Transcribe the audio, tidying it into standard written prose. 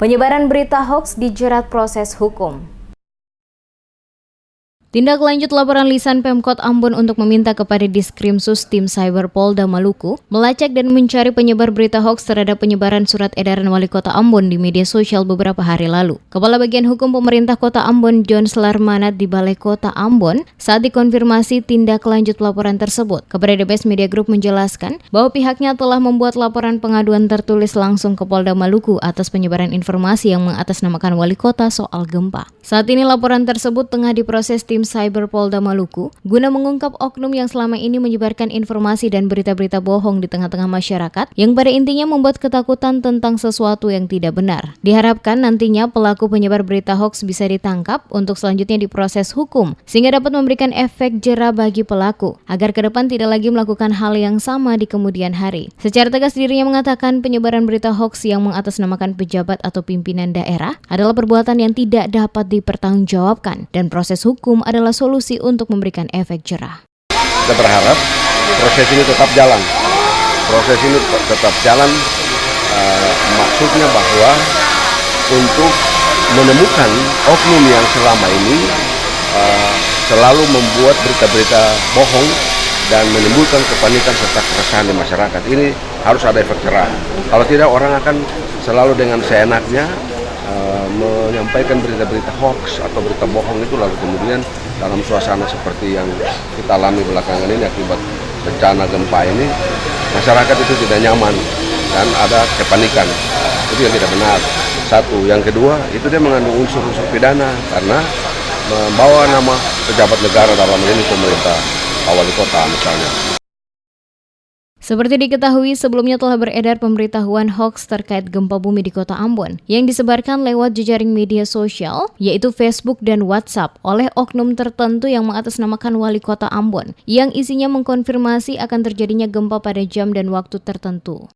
Penyebaran berita hoaks dijerat proses hukum. Tindak lanjut laporan lisan Pemkot Ambon untuk meminta kepada Diskrimsus Tim Cyber Polda Maluku melacak dan mencari penyebar berita hoaks terhadap penyebaran surat edaran Wali Kota Ambon di media sosial beberapa hari lalu. Kepala Bagian Hukum Pemerintah Kota Ambon, John Slarmanat di Balai Kota Ambon, saat dikonfirmasi tindak lanjut laporan tersebut, kepada DBS Media Group menjelaskan bahwa pihaknya telah membuat laporan pengaduan tertulis langsung ke Polda Maluku atas penyebaran informasi yang mengatasnamakan Wali Kota soal gempa. Saat ini laporan tersebut tengah diproses Tim Cyber Polda Maluku guna mengungkap oknum yang selama ini menyebarkan informasi dan berita-berita bohong di tengah-tengah masyarakat yang pada intinya membuat ketakutan tentang sesuatu yang tidak benar. Diharapkan nantinya pelaku penyebar berita hoaks bisa ditangkap untuk selanjutnya diproses hukum sehingga dapat memberikan efek jera bagi pelaku agar ke depan tidak lagi melakukan hal yang sama di kemudian hari. Secara tegas dirinya mengatakan penyebaran berita hoaks yang mengatasnamakan pejabat atau pimpinan daerah adalah perbuatan yang tidak dapat dipertanggungjawabkan dan proses hukum adalah solusi untuk memberikan efek jerah. Kita berharap proses ini tetap jalan. Maksudnya bahwa untuk menemukan oknum yang selama ini selalu membuat berita-berita bohong dan menimbulkan kepanikan serta keresahan di masyarakat. Ini harus ada efek jerah. Kalau tidak, orang akan selalu dengan seenaknya menyampaikan berita-berita hoax atau berita bohong itu, lalu kemudian dalam suasana seperti yang kita alami belakangan ini akibat bencana gempa ini, masyarakat itu tidak nyaman dan ada kepanikan. Itu yang tidak benar. Satu, yang kedua, itu dia mengandung unsur-unsur pidana karena membawa nama pejabat negara, dalam ini pemerintah, wali kota misalnya. Seperti diketahui, sebelumnya telah beredar pemberitahuan hoaks terkait gempa bumi di Kota Ambon yang disebarkan lewat jejaring media sosial, yaitu Facebook dan WhatsApp, oleh oknum tertentu yang mengatasnamakan Wali Kota Ambon, yang isinya mengkonfirmasi akan terjadinya gempa pada jam dan waktu tertentu.